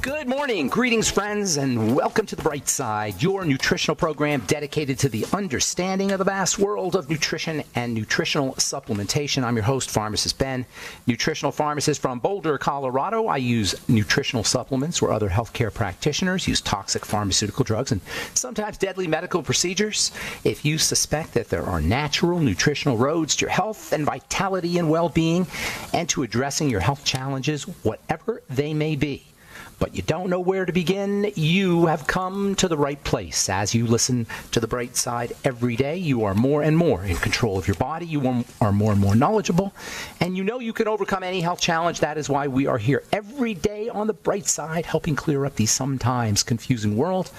Good morning, greetings friends, and welcome to The Bright Side, your nutritional program dedicated to the understanding of the vast world of nutrition and nutritional supplementation. I'm your host, Pharmacist Ben, nutritional pharmacist from Boulder, Colorado. I use nutritional supplements where other healthcare practitioners use toxic pharmaceutical drugs and sometimes deadly medical procedures. If you suspect that there are natural nutritional roads to your health and vitality and well-being and to addressing your health challenges, whatever they may be, but you don't know where to begin, you have come to the right place. As you listen to The Bright Side every day, you are more and more in control of your body. You are more and more knowledgeable, and you know you can overcome any health challenge. That is why we are here every day on The Bright Side, helping clear up the sometimes confusing world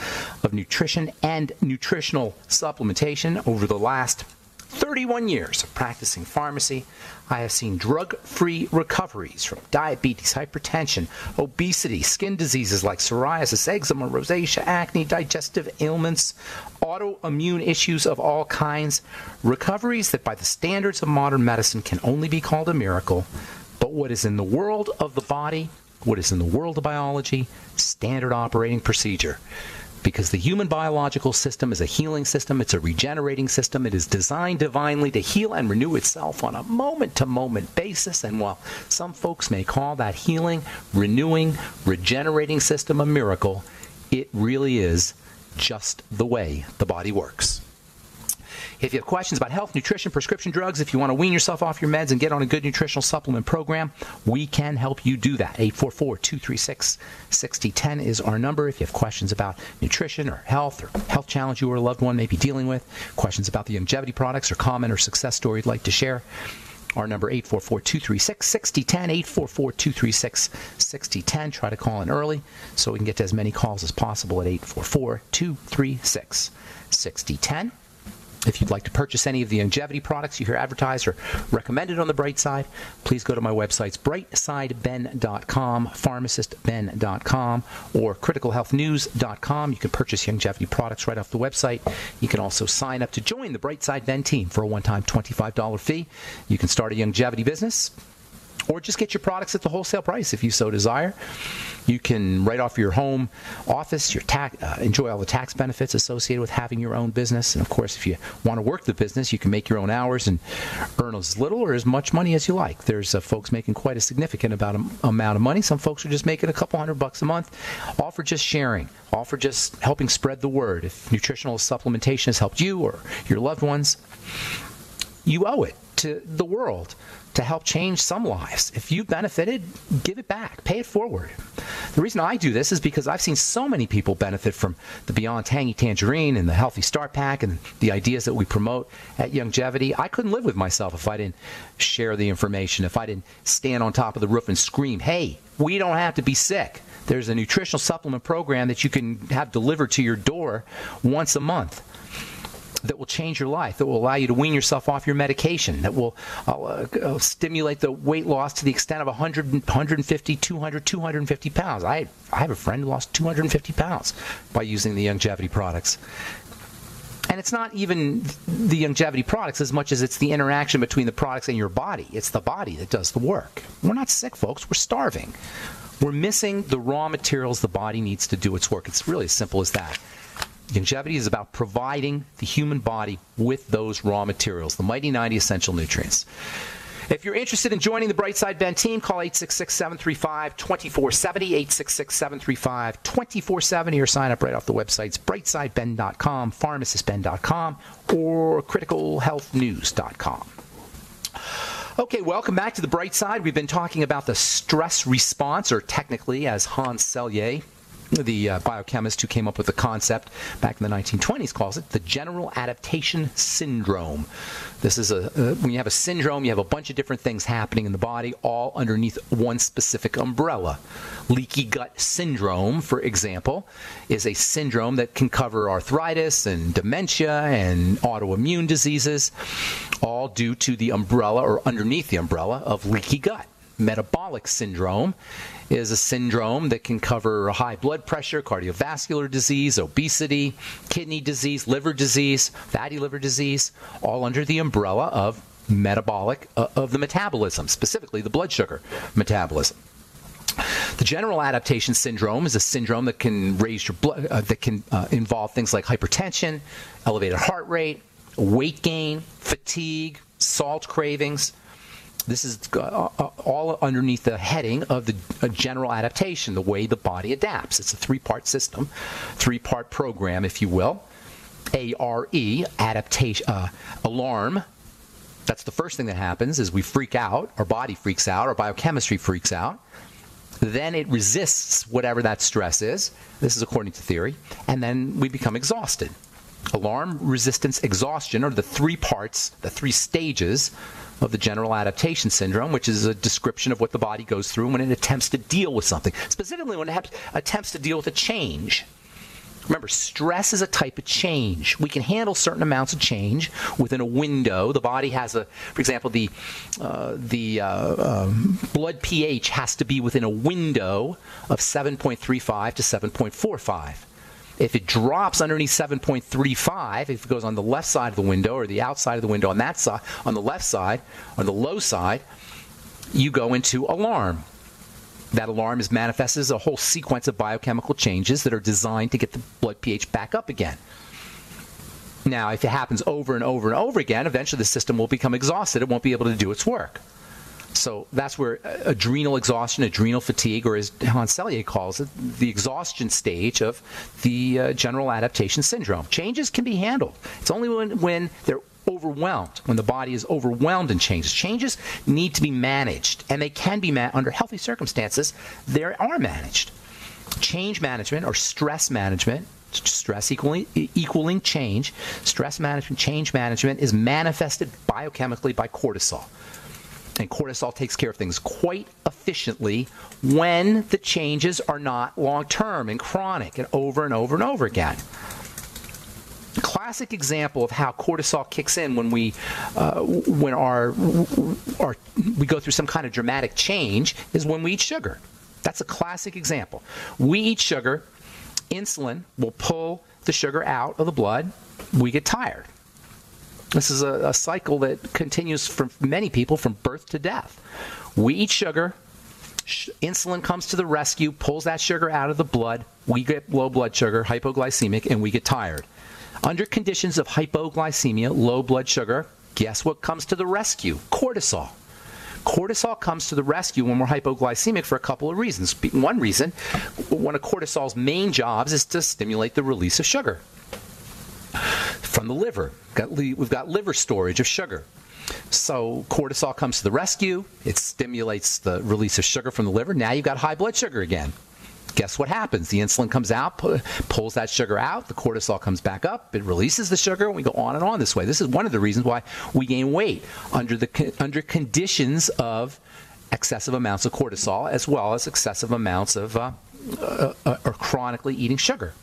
of nutrition and nutritional supplementation. Over the last 31 years of practicing pharmacy, I have seen drug-free recoveries from diabetes, hypertension, obesity, skin diseases like psoriasis, eczema, rosacea, acne, digestive ailments, autoimmune issues of all kinds. Recoveries that by the standards of modern medicine can only be called a miracle. But what is in the world of the body, what is in the world of biology, standard operating procedure. Because the human biological system is a healing system, it's a regenerating system, it is designed divinely to heal and renew itself on a moment-to-moment basis. And while some folks may call that healing, renewing, regenerating system a miracle, it really is just the way the body works. If you have questions about health, nutrition, prescription drugs, if you want to wean yourself off your meds and get on a good nutritional supplement program, we can help you do that. 844-236-6010 is our number. If you have questions about nutrition or health challenge you or a loved one may be dealing with, questions about the longevity products or comment or success story you'd like to share, our number 844-236-6010, 844-236-6010. Try to call in early so we can get to as many calls as possible at 844-236-6010. If you'd like to purchase any of the longevity products you hear advertised or recommended on The Bright Side, please go to my websites, brightsideben.com, pharmacistben.com, or criticalhealthnews.com. You can purchase longevity products right off the website. You can also sign up to join the Bright Side Ben team for a one-time $25 fee. You can start a longevity business, or just get your products at the wholesale price if you so desire. You can write off your home office, enjoy all the tax benefits associated with having your own business. And of course, if you want to work the business, you can make your own hours and earn as little or as much money as you like. There's folks making quite a significant amount of money. Some folks are just making a couple $100 a month, all for just sharing, all for just helping spread the word. If nutritional supplementation has helped you or your loved ones, you owe it to the world to help change some lives. If you benefited, give it back. Pay it forward. The reason I do this is because I've seen so many people benefit from the Beyond Tangy Tangerine and the Healthy Start Pack and the ideas that we promote at Longevity. I couldn't live with myself if I didn't share the information, if I didn't stand on top of the roof and scream, hey, we don't have to be sick. There's a nutritional supplement program that you can have delivered to your door once a month that will change your life, that will allow you to wean yourself off your medication, that will stimulate the weight loss to the extent of 100, 150, 200, 250 pounds. I have a friend who lost 250 pounds by using the longevity products. And it's not even the longevity products as much as it's the interaction between the products and your body. It's the body that does the work. We're not sick, folks. We're starving. We're missing the raw materials the body needs to do its work. It's really as simple as that. Longevity is about providing the human body with those raw materials, the mighty 90 essential nutrients. If you're interested in joining the Bright Side Ben team, call 866-735-2470, 866-735-2470, or sign up right off the websites, brightsideben.com, pharmacistben.com, or criticalhealthnews.com. Okay, welcome back to the Bright Side. We've been talking about the stress response, or technically, as Hans Selye, the biochemist who came up with the concept back in the 1920s, calls it the general adaptation syndrome. This is when you have a syndrome, you have a bunch of different things happening in the body, all underneath one specific umbrella. Leaky gut syndrome, for example, is a syndrome that can cover arthritis and dementia and autoimmune diseases, all due to the umbrella or underneath the umbrella of leaky gut. Metabolic syndrome is a syndrome that can cover high blood pressure, cardiovascular disease, obesity, kidney disease, liver disease, fatty liver disease, all under the umbrella of metabolic, of the metabolism, specifically the blood sugar metabolism. The general adaptation syndrome is a syndrome that can raise your blood, that can involve things like hypertension, elevated heart rate, weight gain, fatigue, salt cravings. This is all underneath the heading of the general adaptation, the way the body adapts. It's a three-part system, three-part program, if you will. ARE, adaptation, alarm. That's the first thing that happens is we freak out, our body freaks out, our biochemistry freaks out. Then it resists whatever that stress is. This is according to theory. And then we become exhausted. Alarm, resistance, exhaustion are the three parts, the three stages of the general adaptation syndrome, which is a description of what the body goes through when it attempts to deal with something, specifically when it attempts to deal with a change. Remember, stress is a type of change. We can handle certain amounts of change within a window. The body has for example, the blood pH has to be within a window of 7.35 to 7.45. If it drops underneath 7.35, if it goes on the left side of the window or the outside of the window on that side, on the left side, on the low side, you go into alarm. That alarm is manifested as a whole sequence of biochemical changes that are designed to get the blood pH back up again. Now, if it happens over and over and over again, eventually the system will become exhausted. It won't be able to do its work. So that's where adrenal exhaustion, adrenal fatigue, or as Hans Selye calls it, the exhaustion stage of the general adaptation syndrome. Changes can be handled. It's only when they're overwhelmed, when the body is overwhelmed in changes. Changes need to be managed, and they can be under healthy circumstances. They are managed. Change management or stress management, stress equaling change, stress management, change management is manifested biochemically by cortisol. And cortisol takes care of things quite efficiently when the changes are not long-term and chronic and over and over and over again. A classic example of how cortisol kicks in when we go through some kind of dramatic change is when we eat sugar. That's a classic example. We eat sugar, insulin will pull the sugar out of the blood, we get tired. This is a cycle that continues for many people from birth to death. We eat sugar, insulin comes to the rescue, pulls that sugar out of the blood, we get low blood sugar, hypoglycemic, and we get tired. Under conditions of hypoglycemia, low blood sugar, guess what comes to the rescue? Cortisol. Cortisol comes to the rescue when we're hypoglycemic for a couple of reasons. One reason, one of cortisol's main jobs is to stimulate the release of sugar from the liver. We've got liver storage of sugar. So cortisol comes to the rescue. It stimulates the release of sugar from the liver. Now you've got high blood sugar again. Guess what happens? The insulin comes out, pulls that sugar out. The cortisol comes back up. It releases the sugar, and we go on and on this way. This is one of the reasons why we gain weight under conditions of excessive amounts of cortisol, as well as excessive amounts of or chronically eating sugar.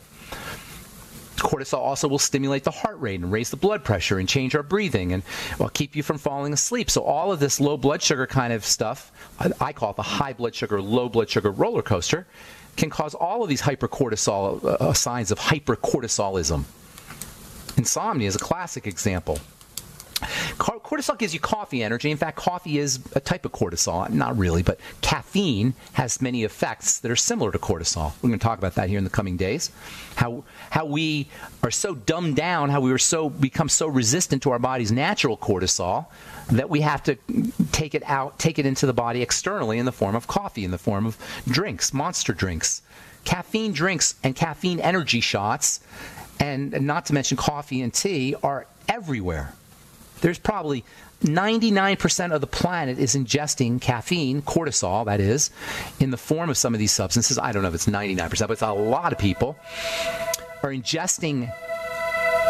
Cortisol also will stimulate the heart rate and raise the blood pressure and change our breathing and keep you from falling asleep. So all of this low blood sugar kind of stuff, I call it the high blood sugar, low blood sugar roller coaster, can cause all of these hypercortisol signs of hypercortisolism. Insomnia is a classic example. Cortisol gives you coffee energy. In fact, coffee is a type of cortisol. Not really, but caffeine has many effects that are similar to cortisol. We're going to talk about that here in the coming days. How we are so dumbed down, how we become so resistant to our body's natural cortisol that we have to take it into the body externally in the form of coffee, in the form of drinks, monster drinks. Caffeine drinks and caffeine energy shots, and not to mention coffee and tea, are everywhere. There's probably 99% of the planet is ingesting caffeine, cortisol, that is, in the form of some of these substances. I don't know if it's 99%, but it's a lot of people are ingesting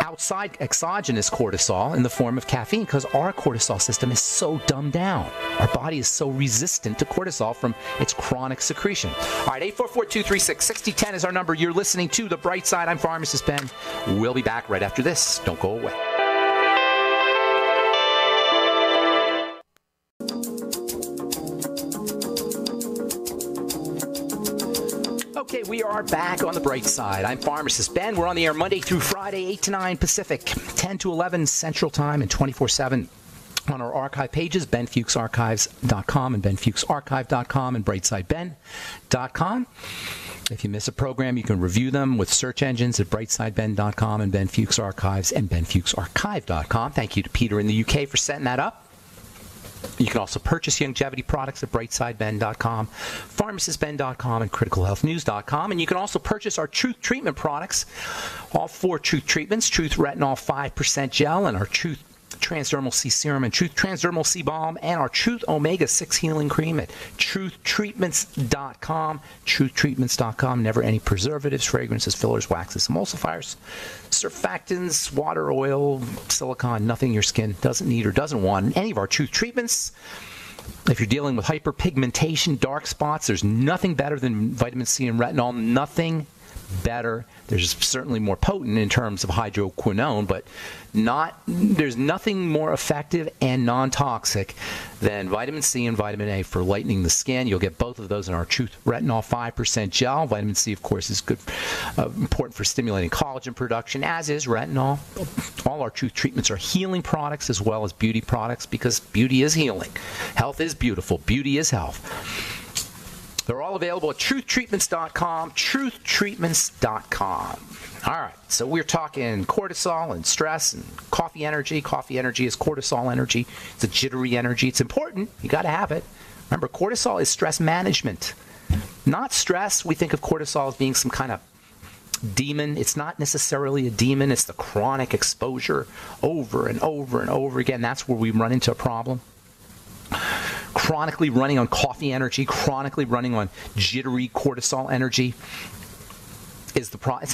outside exogenous cortisol in the form of caffeine because our cortisol system is so dumbed down. Our body is so resistant to cortisol from its chronic secretion. All right, 844-236-6010 is our number. You're listening to The Bright Side. I'm Pharmacist Ben. We'll be back right after this. Don't go away. Okay, we are back on The Bright Side. I'm Pharmacist Ben. We're on the air Monday through Friday, 8 to 9 Pacific, 10 to 11 Central Time, and 24/7 on our archive pages, benfuchsarchives.com and benfuchsarchive.com and brightsideben.com. If you miss a program, you can review them with search engines at brightsideben.com and Ben Fuchs Archives and benfuchsarchive.com. Thank you to Peter in the UK for setting that up. You can also purchase longevity products at brightsideben.com, pharmacistben.com, and criticalhealthnews.com. And you can also purchase our Truth Treatment products, all 4 Truth treatments, Truth Retinol 5% Gel, and our Truth Transdermal C Serum, and Truth Transdermal C Balm, and our Truth Omega 6 Healing Cream at truthtreatments.com. Truthtreatments.com. Never any preservatives, fragrances, fillers, waxes, emulsifiers, surfactants, water, oil, silicone, nothing your skin doesn't need or doesn't want in any of our Truth treatments. If you're dealing with hyperpigmentation, dark spots, there's nothing better than vitamin C and retinol. Nothing better. There's certainly more potent in terms of hydroquinone, but there's nothing more effective and non-toxic than vitamin C and vitamin A for lightening the skin. You'll get both of those in our Truth Retinol 5% Gel. Vitamin C, of course, is good, important for stimulating collagen production, as is retinol. All our Truth treatments are healing products as well as beauty products, because beauty is healing. Health is beautiful. Beauty is health. They're all available at truthtreatments.com, truthtreatments.com. All right, so we're talking cortisol and stress and coffee energy. Coffee energy is cortisol energy. It's a jittery energy. It's important. You got to have it. Remember, cortisol is stress management, not stress. We think of cortisol as being some kind of demon. It's not necessarily a demon. It's the chronic exposure over and over and over again. That's where we run into a problem. Chronically running on coffee energy, chronically running on jittery cortisol energy is the problem. It's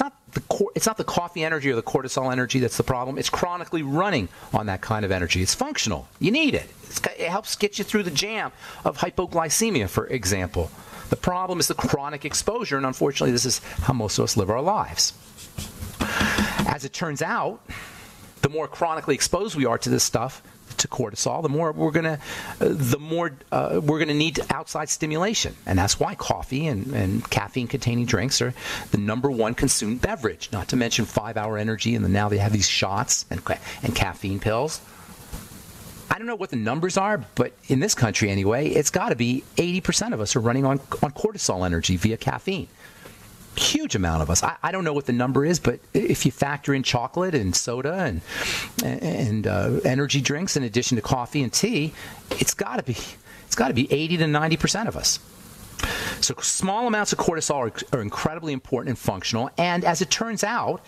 not the coffee energy or the cortisol energy that's the problem. It's chronically running on that kind of energy. It's functional. You need it. It helps get you through the jam of hypoglycemia, for example. The problem is the chronic exposure, and unfortunately, this is how most of us live our lives. As it turns out, the more chronically exposed we are to this stuff, to cortisol, the more we're gonna need outside stimulation, and that's why coffee and caffeine-containing drinks are the #1 consumed beverage. Not to mention 5-hour energy, and now they have these shots and caffeine pills. I don't know what the numbers are, but in this country anyway, it's got to be 80% of us are running on cortisol energy via caffeine. Huge amount of us. I don't know what the number is, but if you factor in chocolate and soda and energy drinks in addition to coffee and tea, it's got to be 80 to 90% of us. So small amounts of cortisol are incredibly important and functional, and as it turns out,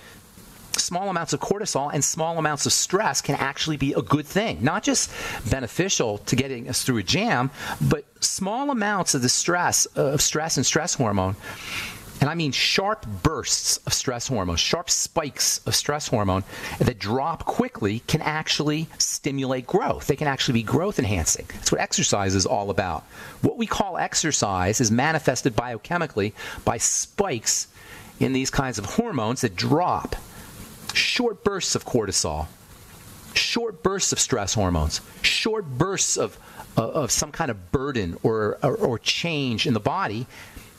small amounts of cortisol and small amounts of stress can actually be a good thing. Not just beneficial to getting us through a jam, but small amounts of the stress and stress hormone. And I mean sharp bursts of stress hormone, sharp spikes of stress hormone that drop quickly can actually stimulate growth. They can actually be growth enhancing. That's what exercise is all about. What we call exercise is manifested biochemically by spikes in these kinds of hormones that drop. Short bursts of cortisol, short bursts of stress hormones, short bursts of some kind of burden or change in the body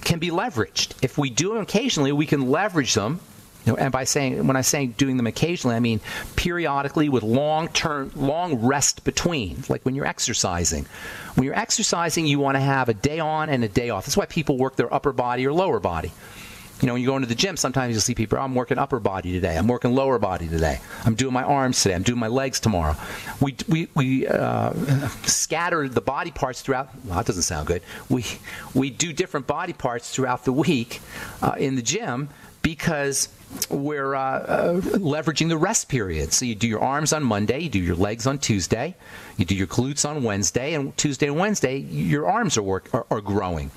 can be leveraged. If we do them occasionally, we can leverage them. And when I say doing them occasionally, I mean periodically with long rest between, like when you're exercising. When you're exercising, you want to have a day on and a day off. That's why people work their upper body or lower body. When you go into the gym, sometimes you'll see people, I'm working upper body today, I'm working lower body today, I'm doing my arms today, I'm doing my legs tomorrow. We scatter the body parts throughout, well, that doesn't sound good. We do different body parts throughout the week in the gym because we're leveraging the rest period. So you do your arms on Monday, you do your legs on Tuesday, you do your glutes on Wednesday, and Tuesday and Wednesday, your arms are growing.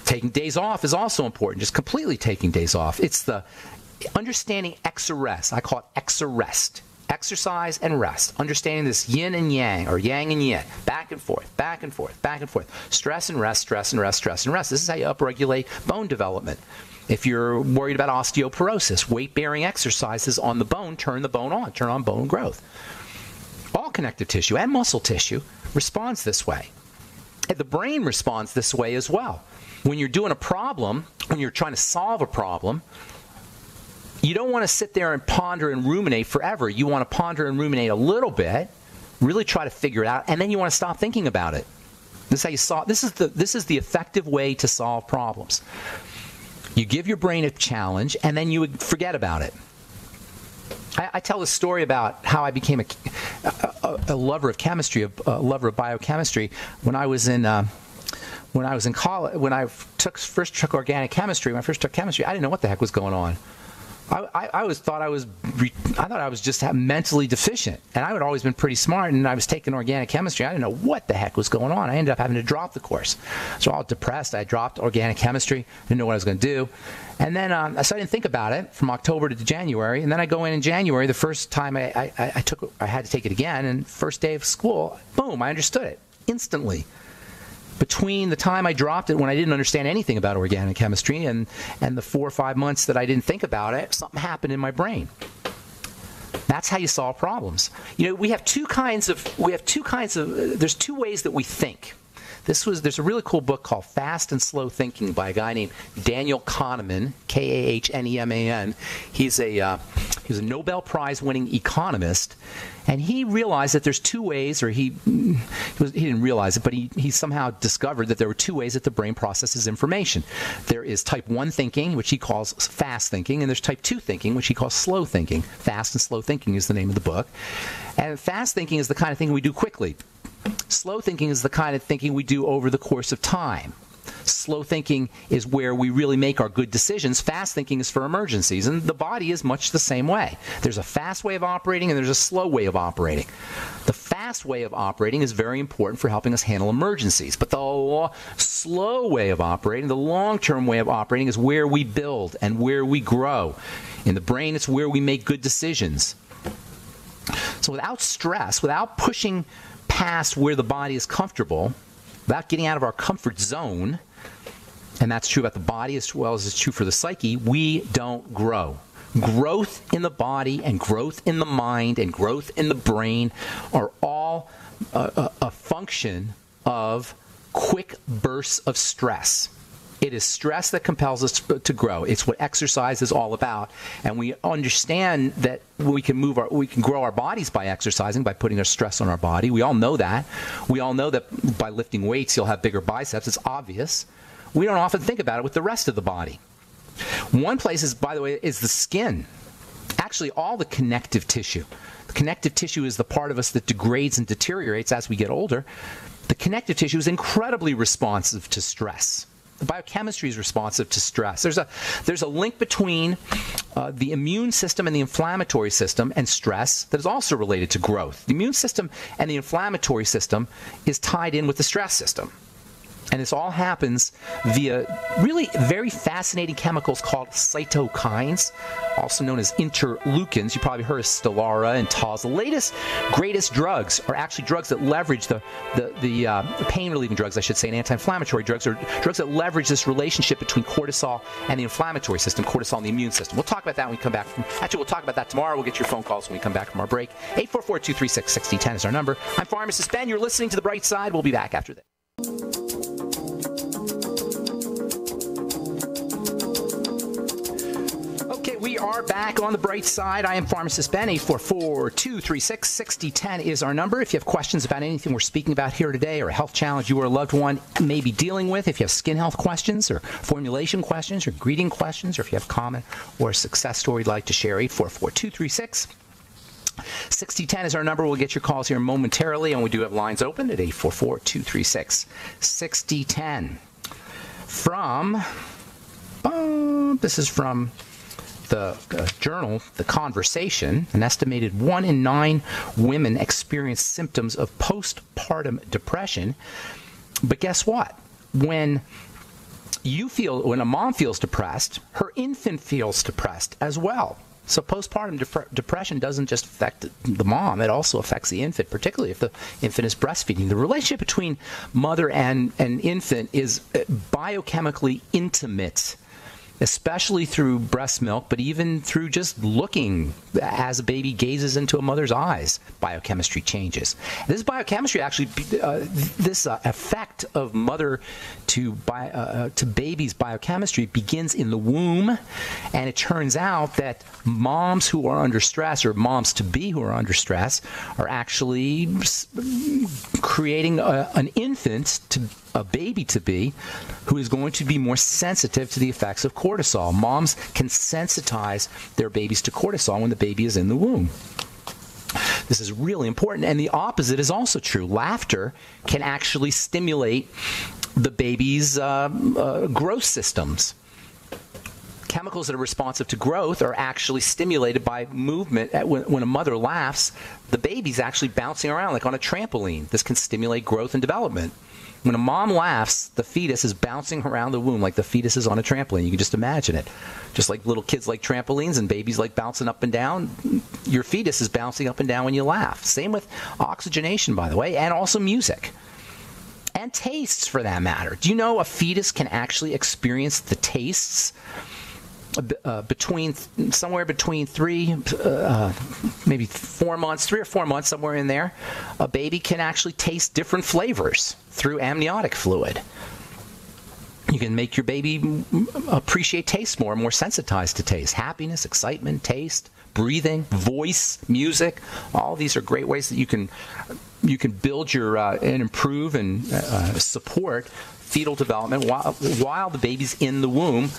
Taking days off is also important, just completely taking days off. It's the understanding exerrest. I call it exerrest. Exercise and rest. Understanding this yin and yang, or yang and yin. Back and forth, back and forth, back and forth. Stress and rest, stress and rest, stress and rest. This is how you upregulate bone development. If you're worried about osteoporosis, weight-bearing exercises on the bone turn the bone on, turn on bone growth. All connective tissue and muscle tissue responds this way. The brain responds this way as well. When you're doing a problem, when you're trying to solve a problem, you don't want to sit there and ponder and ruminate forever. You want to ponder and ruminate a little bit, Really try to figure it out, and then you want to stop thinking about it. This is how you solve. This is the effective way to solve problems. You give your brain a challenge, and then you forget about it. I tell a story about how I became a lover of chemistry, a lover of biochemistry. When I was in college, when I first took organic chemistry, when I first took chemistry, I didn't know what the heck was going on. I thought I was just mentally deficient, and I had always been pretty smart, and I was taking organic chemistry. I didn't know what the heck was going on. I ended up having to drop the course. So I was depressed. I dropped organic chemistry. Didn't know what I was going to do. And then so I didn't think about it from October to January. And then I go in January. The first time I had to take it again, and first day of school, boom, I understood it instantly. Between the time I dropped it when I didn't understand anything about organic chemistry and the 4 or 5 months that I didn't think about it, something happened in my brain. That's how you solve problems. You know, there's two ways that we think. There's a really cool book called Fast and Slow Thinking by a guy named Daniel Kahneman, Kahneman. He's a Nobel Prize winning economist, and he realized that there's two ways, or he didn't realize it, but he somehow discovered that there were two ways that the brain processes information. There is type 1 thinking, which he calls fast thinking, and there's type 2 thinking, which he calls slow thinking. Fast and Slow Thinking is the name of the book. And fast thinking is the kind of thing we do quickly. Slow thinking is the kind of thinking we do over the course of time. Slow thinking is where we really make our good decisions. Fast thinking is for emergencies, and the body is much the same way. There's a fast way of operating, and there's a slow way of operating. The fast way of operating is very important for helping us handle emergencies, but the slow way of operating, the long-term way of operating, is where we build and where we grow. In the brain, it's where we make good decisions. So without stress, without pushing past where the body is comfortable, without getting out of our comfort zone, and that's true about the body as well as it's true for the psyche, we don't grow. Growth in the body and growth in the mind and growth in the brain are all a function of quick bursts of stress. It is stress that compels us to grow. It's what exercise is all about. And we understand that we can grow our bodies by exercising, by putting our stress on our body. We all know that. We all know that by lifting weights, you'll have bigger biceps. It's obvious. We don't often think about it with the rest of the body. One place is, by the way, is the skin. Actually, all the connective tissue. The connective tissue is the part of us that degrades and deteriorates as we get older. The connective tissue is incredibly responsive to stress. The biochemistry is responsive to stress. There's a link between the immune system and the inflammatory system and stress that is also related to growth. The immune system and the inflammatory system is tied in with the stress system. And this all happens via really very fascinating chemicals called cytokines, also known as interleukins. You probably heard of Stelara and Taz. The latest, greatest drugs are actually drugs that leverage the pain-relieving drugs, I should say, and anti-inflammatory drugs, or drugs that leverage this relationship between cortisol and the inflammatory system, cortisol and the immune system. We'll talk about that when we come back. Actually, we'll talk about that tomorrow. We'll get your phone calls when we come back from our break. 844-236-6010 is our number. I'm Pharmacist Ben. You're listening to The Bright Side. We'll be back after this. We are back on The Bright Side. I am Pharmacist Ben. 844-236-6010 is our number. If you have questions about anything we're speaking about here today, or a health challenge you or a loved one may be dealing with, if you have skin health questions or formulation questions or ingredient questions, or if you have a comment or a success story you'd like to share, 844-236-6010 is our number. We'll get your calls here momentarily, and we do have lines open at 844-236-6010. This is from the journal, The Conversation. An estimated 1 in 9 women experience symptoms of postpartum depression. But guess what? When a mom feels depressed, her infant feels depressed as well. So postpartum depression doesn't just affect the mom, it also affects the infant, particularly if the infant is breastfeeding. The relationship between mother and infant is biochemically intimate. especially through breast milk, but even through just looking as a baby gazes into a mother's eyes, biochemistry changes. This biochemistry actually, this effect of mother to baby's biochemistry begins in the womb, and it turns out that moms who are under stress, or moms-to-be who are under stress, are actually creating an infant, a baby-to-be, who is going to be more sensitive to the effects of cortisol. Moms can sensitize their babies to cortisol when the baby is in the womb. This is really important, and the opposite is also true. Laughter can actually stimulate the baby's growth systems. Chemicals that are responsive to growth are actually stimulated by movement. When a mother laughs, the baby's actually bouncing around like on a trampoline. This can stimulate growth and development. When a mom laughs, the fetus is bouncing around the womb like the fetus is on a trampoline. You can just imagine it. Just like little kids like trampolines and babies like bouncing up and down, your fetus is bouncing up and down when you laugh. Same with oxygenation, by the way, and also music. And tastes, for that matter. Do you know a fetus can actually experience the tastes somewhere between 3 or 4 months, somewhere in there? A baby can actually taste different flavors through amniotic fluid. You can make your baby appreciate taste more sensitized to taste. Happiness, excitement, taste, breathing, voice, music. All these are great ways that you can build your and improve and support fetal development while the baby's in the womb.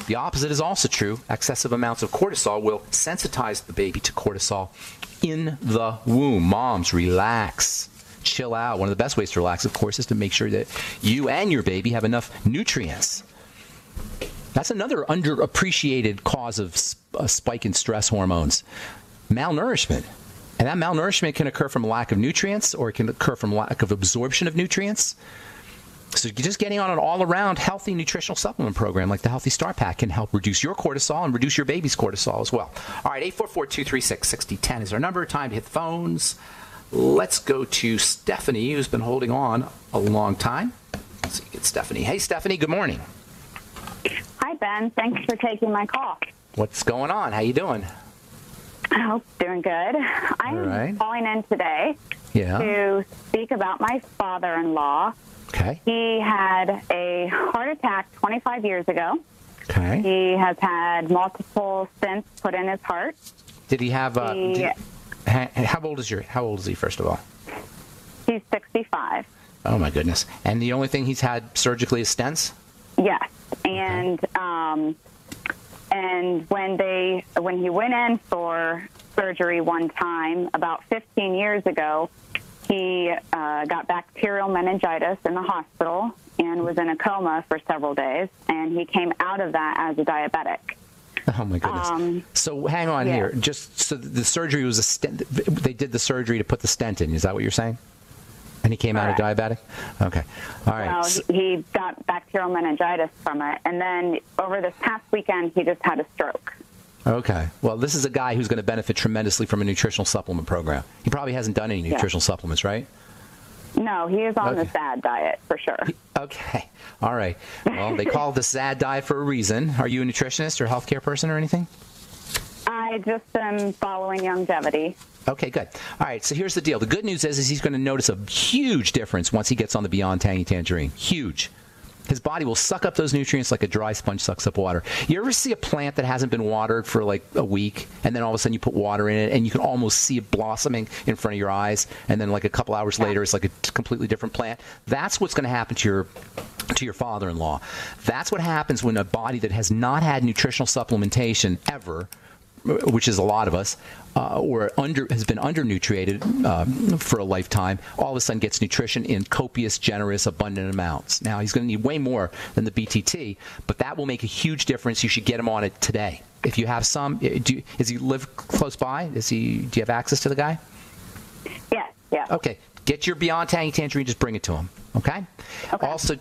The opposite is also true. Excessive amounts of cortisol will sensitize the baby to cortisol in the womb. Moms, relax. Chill out. One of the best ways to relax, of course, is to make sure that you and your baby have enough nutrients. That's another underappreciated cause of a spike in stress hormones. Malnourishment. And that malnourishment can occur from lack of nutrients, or it can occur from lack of absorption of nutrients. So just getting on an all-around healthy nutritional supplement program like the Healthy Start Pack can help reduce your cortisol and reduce your baby's cortisol as well. All right, 844-236-6010 is our number. Time to hit the phones. Let's go to Stephanie, who's been holding on a long time. Let's see, get Stephanie. Hey, Stephanie, good morning. Hi, Ben. Thanks for taking my call. What's going on? How you doing? Oh, doing good. I'm calling in today to speak about my father-in-law. Okay. He had a heart attack 25 years ago. Okay. He has had multiple stents put in his heart. Did he have... how old is he, first of all? He's 65. Oh, my goodness. And the only thing he's had surgically is stents? Yes. And and when he went in for surgery one time, about 15 years ago, he got bacterial meningitis in the hospital and was in a coma for several days, and he came out of that as a diabetic. Oh, my goodness. So hang on here. Just so the surgery was a stent. They did the surgery to put the stent in. Is that what you're saying? And he came out a diabetic? Okay. All right. Well, he got bacterial meningitis from it. And then over this past weekend, he just had a stroke. Okay. Well, this is a guy who's going to benefit tremendously from a nutritional supplement program. He probably hasn't done any nutritional supplements, right? No, he is on the SAD diet for sure. Okay. All right. Well, they call it the SAD diet for a reason. Are you a nutritionist or healthcare person or anything? I just am following longevity. Okay, good. All right, so here's the deal. The good news is he's going to notice a huge difference once he gets on the Beyond Tangy Tangerine. Huge. His body will suck up those nutrients like a dry sponge sucks up water. You ever see a plant that hasn't been watered for like a week, and then all of a sudden you put water in it, and you can almost see it blossoming in front of your eyes, and then like a couple hours later it's like a completely different plant? That's what's going to happen to your father-in-law. That's what happens when a body that has not had nutritional supplementation ever, which is a lot of us, or has been undernutrited for a lifetime, all of a sudden gets nutrition in copious, generous, abundant amounts. Now, he's going to need way more than the BTT, but that will make a huge difference. You should get him on it today. If you have some, does he live close by? Do you have access to the guy? Yes. Okay. Get your Beyond Tangy Tangerine, just bring it to him, okay? Also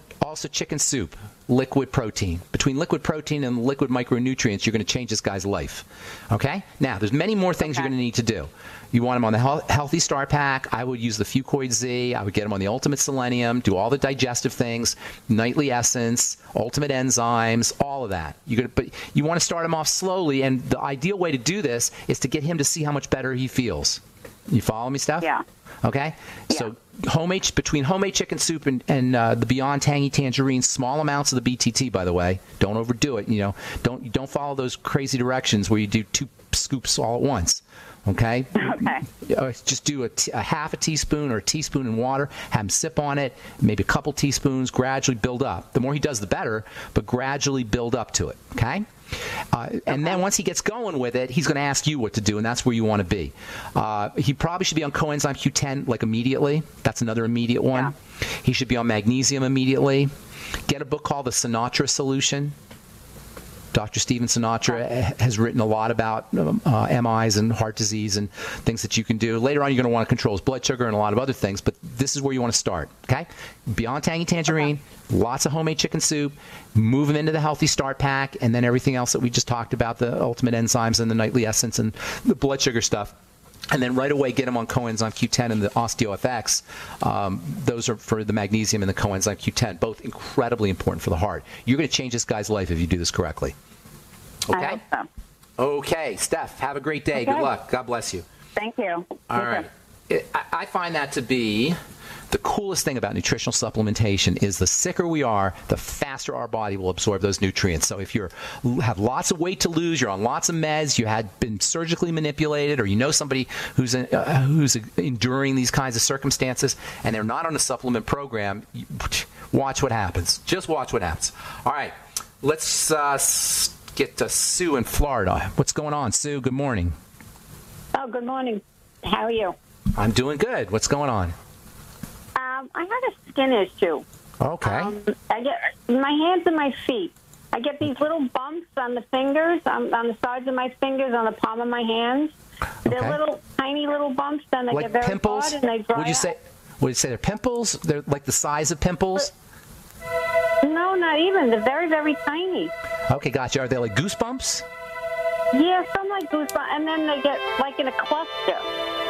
chicken soup, liquid protein. Between liquid protein and liquid micronutrients, you're going to change this guy's life, okay? Now, there's many more things you're going to need to do. You want him on the Healthy Start Pack. I would use the Fuchs Z. I would get him on the Ultimate Selenium, do all the digestive things, Nightly Essence, Ultimate Enzymes, all of that. But you want to start him off slowly, and the ideal way to do this is to get him to see how much better he feels. You follow me, Steph? Yeah. Okay? Yeah. So between homemade chicken soup and the Beyond Tangy Tangerine, small amounts of the BTT, by the way. Don't overdo it. Don't follow those crazy directions where you do 2 scoops all at once. Okay? Okay. Just do a half a teaspoon or a teaspoon in water. Have him sip on it. Maybe a couple teaspoons. Gradually build up. The more he does, the better. But gradually build up to it. Okay? And then once he gets going with it, he's going to ask you what to do, and that's where you want to be. He probably should be on coenzyme Q10 like immediately. That's another immediate one. Yeah. He should be on magnesium immediately. Get a book called The Sinatra Solution. Dr. Stephen Sinatra has written a lot about MIs and heart disease and things that you can do. Later on, you're going to want to control his blood sugar and a lot of other things, but this is where you want to start, okay? Beyond Tangy Tangerine, lots of homemade chicken soup, move him into the Healthy Start Pack, and then everything else that we just talked about, the Ultimate Enzymes and the Nightly Essence and the blood sugar stuff. And then right away, get him on coenzyme Q10 and the OsteoFX. Those are for the magnesium and the coenzyme Q10, both incredibly important for the heart. You're going to change this guy's life if you do this correctly. Okay? I hope so. Okay. Steph, have a great day. Okay. Good luck. God bless you. Thank you. All right. I find that to be the coolest thing about nutritional supplementation is the sicker we are, the faster our body will absorb those nutrients. So if you have lots of weight to lose, you're on lots of meds, you had been surgically manipulated, or you know somebody who's enduring these kinds of circumstances, and they're not on a supplement program, watch what happens. Just watch what happens. All right. Let's get to Sue in Florida. What's going on, Sue? Good morning. Oh, good morning. How are you? I'm doing good. What's going on? I had a skin issue. Okay. I get my hands and my feet. I get these little bumps on the fingers, on the sides of my fingers, on the palm of my hands. They're little, tiny little bumps, and they like get very pimples? hard and they dry. Would you say they're pimples? They're like the size of pimples? No, not even. They're very, very tiny. Okay, gotcha. Are they like goosebumps? Yeah, some like goosebumps, and then they get like in a cluster.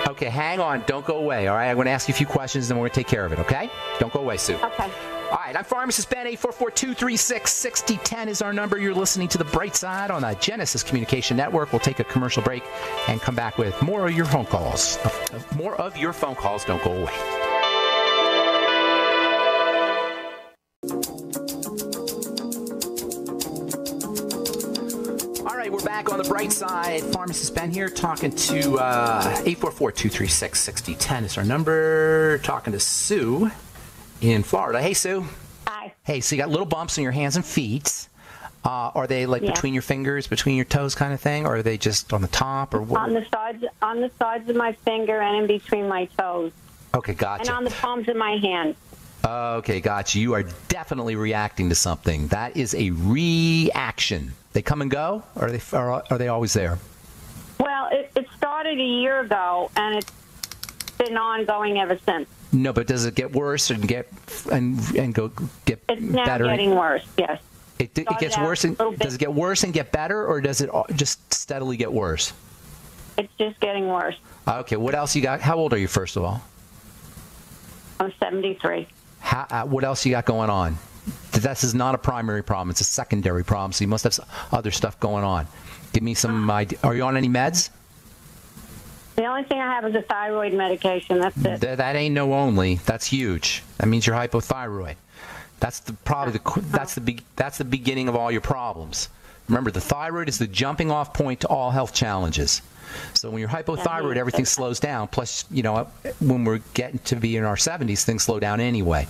Okay, hang on. Don't go away, all right? I'm going to ask you a few questions, and we're going to take care of it, okay? Don't go away, Sue. Okay. All right, I'm Pharmacist Ben. 844-236-6010 is our number. You're listening to The Bright Side on the Genesis Communication Network. We'll take a commercial break and come back with more of your phone calls. More of your phone calls. Don't go away. We're back on The Bright Side. Pharmacist Ben here, talking to 844-236-6010 is our number. Talking to Sue in Florida. Hey, Sue. Hi. Hey, so you got little bumps on your hands and feet. Are they like between your fingers, between your toes kind of thing, or are they just on the top? Or what? On the sides of my finger and in between my toes. Okay, gotcha. And on the palms of my hands. Okay, gotcha. You are definitely reacting to something. That is a reaction. They come and go, or are they always there? Well, it started a year ago, and it's been ongoing ever since. No, but does it get worse and get better? It's now getting worse. Yes. It gets worse. Does it get worse and get better, or does it just steadily get worse? It's just getting worse. Okay. What else you got? How old are you, first of all? I'm 73. What else you got going on? This is not a primary problem. It's a secondary problem, so you must have some other stuff going on. Give me some idea. Are you on any meds? The only thing I have is a thyroid medication. That's it. That ain't no only. That's huge. That means you're hypothyroid. That's the beginning of all your problems. Remember, the thyroid is the jumping off point to all health challenges. So when you're hypothyroid, everything slows down. Plus, when we're getting to be in our 70s, things slow down anyway.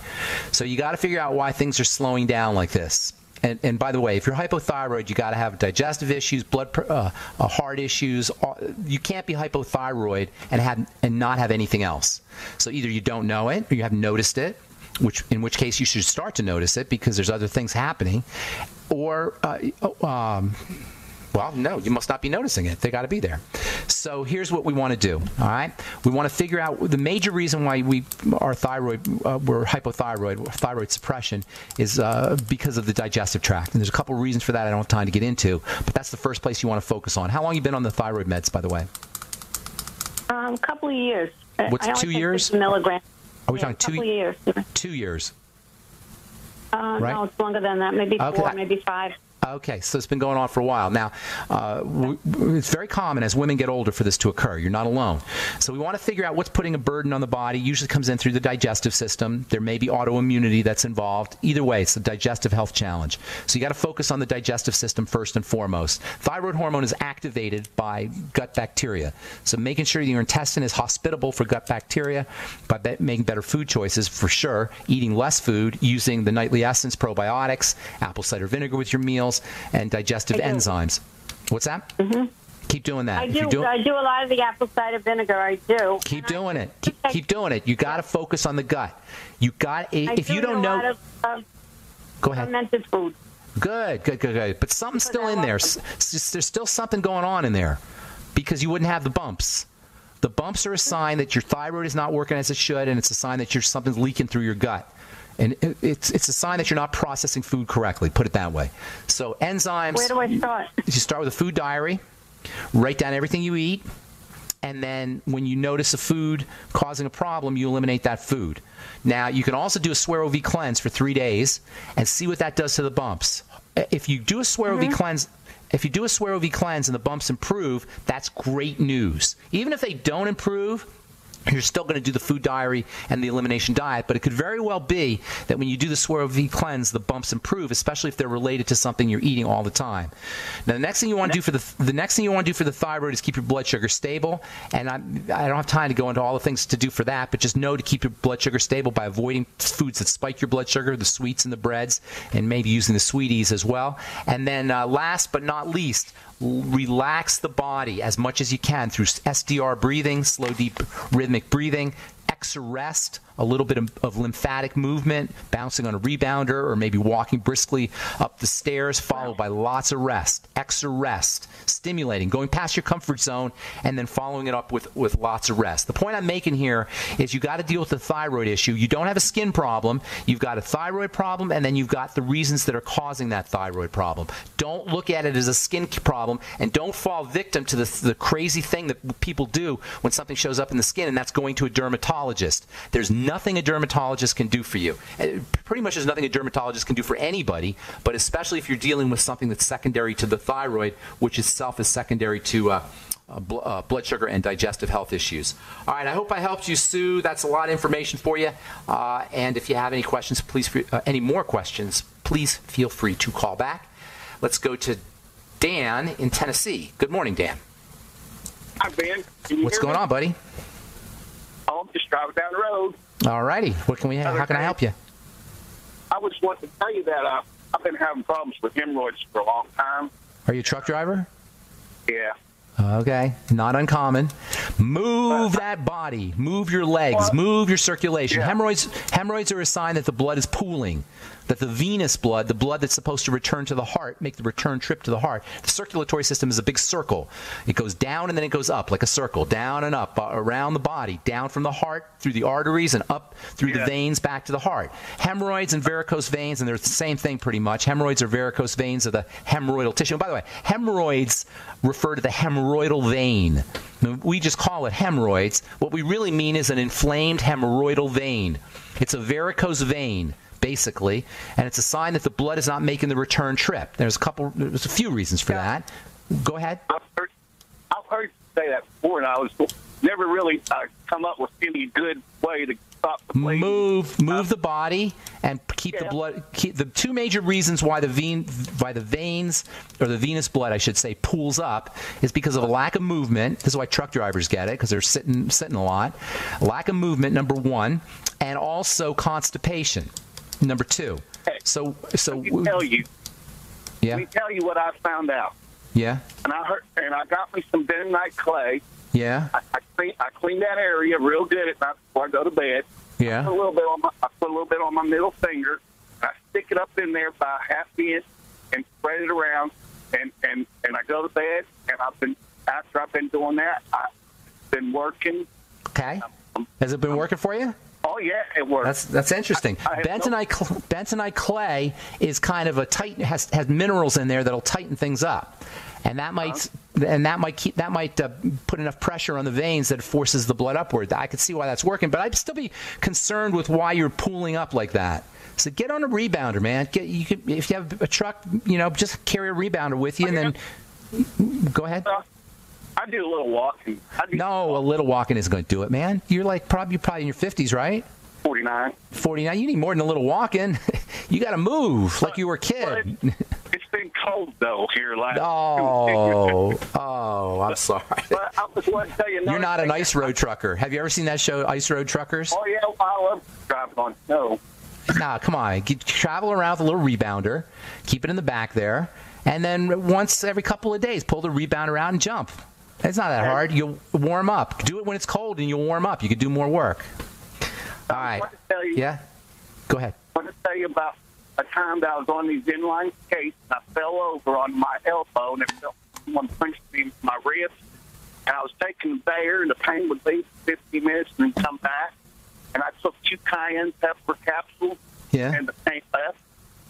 So you got to figure out why things are slowing down like this. And by the way, if you're hypothyroid, you got to have digestive issues, heart issues. You can't be hypothyroid and not have anything else. So either you don't know it or you haven't noticed it, in which case you should start to notice it because there's other things happening, or well, no, you must not be noticing it. They got to be there. So here's what we want to do, all right? We want to figure out the major reason why we're hypothyroid, thyroid suppression, is because of the digestive tract. And there's a couple of reasons for that I don't have time to get into, but that's the first place you want to focus on. How long have you been on the thyroid meds, by the way? A couple of years. What's 2 years? Milligrams. Are we talking 2 years? 2 years. Right? Right? No, it's longer than that. Maybe Okay. 4, maybe 5. Okay, so it's been going on for a while. Now, it's very common as women get older for this to occur. You're not alone. So we want to figure out what's putting a burden on the body. Usually comes in through the digestive system. There may be autoimmunity that's involved. Either way, it's a digestive health challenge. So you got to focus on the digestive system first and foremost. Thyroid hormone is activated by gut bacteria. So making sure your intestine is hospitable for gut bacteria by making better food choices for sure, eating less food, using the nightly essence probiotics, apple cider vinegar with your meals, and digestive enzymes. What's that? Mm-hmm. Keep doing that. I do a lot of the apple cider vinegar. I do. Keep doing it. Keep doing it. You got to focus on the gut. You got if you don't know. Go ahead. Fermented food. Good. But something's still in there. There's still something going on in there, because you wouldn't have the bumps. The bumps are a sign that your thyroid is not working as it should, and it's a sign that something's leaking through your gut. And it's a sign that you're not processing food correctly, put it that way. So enzymes. Where do I start? You start with a food diary, write down everything you eat, and then when you notice a food causing a problem, you eliminate that food. Now, you can also do a Swero V cleanse for 3 days and see what that does to the bumps. If you do a Swero V cleanse, and the bumps improve, that's great news. Even if they don't improve, you're still going to do the food diary and the elimination diet, but it could very well be that when you do the Swero V cleanse, the bumps improve, especially if they're related to something you're eating all the time. Now, the next thing you want to do for the thyroid is keep your blood sugar stable. And I don't have time to go into all the things to do for that, but just know to keep your blood sugar stable by avoiding foods that spike your blood sugar, the sweets and the breads, and maybe using the sweeties as well. And then last but not least, relax the body as much as you can through SDR breathing, slow, deep, rhythmic breathing, exerrest, a little bit of lymphatic movement, bouncing on a rebounder, or maybe walking briskly up the stairs, followed by lots of rest, exerrest, stimulating, going past your comfort zone, and then following it up with lots of rest. The point I'm making here is you got to deal with the thyroid issue. You don't have a skin problem. You've got a thyroid problem, and then you've got the reasons that are causing that thyroid problem. Don't look at it as a skin problem, and don't fall victim to the crazy thing that people do when something shows up in the skin, and that's going to a dermatologist. There's nothing a dermatologist can do for you. Pretty much there's nothing a dermatologist can do for anybody, but especially if you're dealing with something that's secondary to the thyroid, which itself is secondary to blood sugar and digestive health issues. All right, I hope I helped you, Sue. That's a lot of information for you. And if you have any questions, any more questions, please feel free to call back. Let's go to Dan in Tennessee. Good morning, Dan. Hi, Ben. What's going on, buddy? Oh, I'm just driving down the road. All righty. What can we? How can I help you? I was wanting to tell you that I've been having problems with hemorrhoids for a long time. Are you a truck driver? Yeah. Okay, not uncommon. Move that body. Move your legs. Move your circulation. Yeah. Hemorrhoids are a sign that the blood is pooling, that the venous blood, the blood that's supposed to return to the heart, make the return trip to the heart. The circulatory system is a big circle. It goes down and then it goes up like a circle, down and up around the body, down from the heart through the arteries and up through the veins back to the heart. Hemorrhoids and varicose veins, and they're the same thing pretty much. Hemorrhoids or varicose veins are the hemorrhoidal tissue. And by the way, hemorrhoids refer to the hemorrhoidal vein. We just call it hemorrhoids. What we really mean is an inflamed hemorrhoidal vein. It's a varicose vein, basically, and it's a sign that the blood is not making the return trip. There's a few reasons for that. Go ahead. I've heard you say that before, and I was never really come up with any good way to stop the bleeding. Move the body and keep the blood. The two major reasons why the veins, or the venous blood, I should say, pools up is because of a lack of movement. This is why truck drivers get it, because they're sitting a lot. Lack of movement, number one, and also constipation, number two. Hey, so let me tell you. Yeah. Let me tell you what I found out. Yeah. And I got me some bentonite clay. Yeah. I clean that area real good at night before I go to bed. Yeah. I put a little bit on my middle finger. I stick it up in there by half inch and spread it around, and I go to bed. And I've been after I've been doing that, I've been working. Okay. Has it been working for you? Oh, yeah, it works. That's interesting. Bentonite clay is kind of a tight, has minerals in there that'll tighten things up, and that might put enough pressure on the veins that it forces the blood upward. I could see why that's working, but I'd still be concerned with why you're pooling up like that. So get on a rebounder, man. If you have a truck, just carry a rebounder with you, and then go ahead. I do a little walking. A little walking isn't going to do it, man. You're probably in your 50s, right? 49. 49. You need more than a little walking. You got to move like you were a kid. It's been cold though here last. I'm sorry. But I was going to tell you. You're not an ice road trucker. Have you ever seen that show, Ice Road Truckers? Oh yeah, I love driving on snow. Nah, come on. Travel around with a little rebounder. Keep it in the back there, and then once every couple of days, pull the rebounder out and jump. It's not that hard. You'll warm up. Do it when it's cold, and you'll warm up. You can do more work. All right. Yeah? Go ahead. I want to tell you about a time that I was on these inline skates, and I fell over on my elbow, and someone punched me in my ribs. And I was taking the Bayer, and the pain would leave 50 minutes and then come back. And I took 2 cayenne pepper capsules, and the pain left.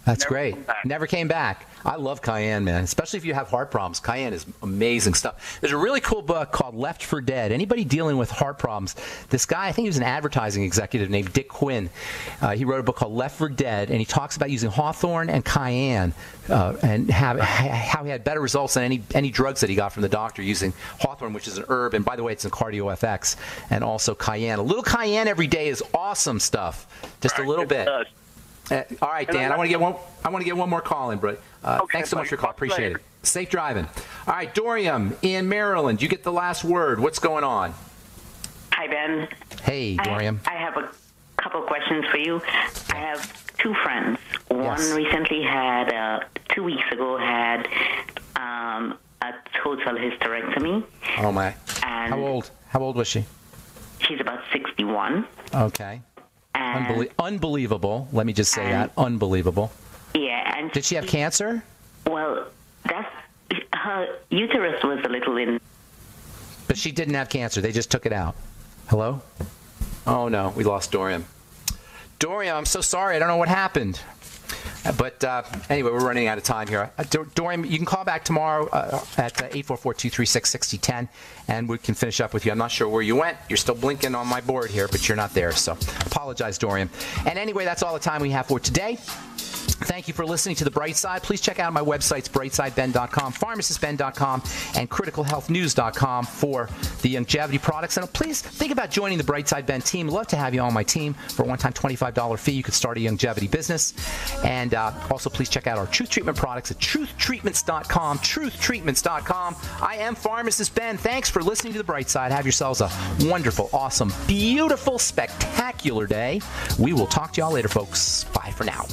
That's great. Never came back. I love cayenne, man, especially if you have heart problems. Cayenne is amazing stuff. There's a really cool book called Left for Dead. Anybody dealing with heart problems, this guy, I think he was an advertising executive named Dick Quinn. He wrote a book called Left for Dead, and he talks about using hawthorn and cayenne and how he had better results than any drugs that he got from the doctor using hawthorn, which is an herb, and by the way, it's in Cardio FX, and also cayenne. A little cayenne every day is awesome stuff. Just a little bit. All right, Dan. I want to get one more call in, bro. Thanks so much for your call. Appreciate it. Safe driving. All right, Dorian in Maryland. You get the last word. What's going on? Hi, Ben. Hey, Dorian. I have a couple questions for you. I have 2 friends. One recently had 2 weeks ago had a total hysterectomy. Oh my! And How old was she? She's about 61. Okay. Unbelievable. Let me just say that. Unbelievable. Yeah. And did she have cancer? Well, her uterus was a little in. But she didn't have cancer. They just took it out. Hello? Oh, no. We lost Dorian. Dorian, I'm so sorry. I don't know what happened. But anyway, we're running out of time here. Dorian, you can call back tomorrow at 844-236-6010, and we can finish up with you. I'm not sure where you went. You're still blinking on my board here, but you're not there. So apologize, Dorian. And anyway, that's all the time we have for today. Thank you for listening to The Bright Side. Please check out my websites, brightsideben.com, pharmacistben.com, and criticalhealthnews.com for the longevity products. And please think about joining the Bright Side Ben team. Love to have you on my team. For a one-time $25 fee, you could start a longevity business. And also, please check out our Truth Treatment products at truthtreatments.com, truthtreatments.com. I am Pharmacist Ben. Thanks for listening to The Bright Side. Have yourselves a wonderful, awesome, beautiful, spectacular day. We will talk to y'all later, folks. Bye for now.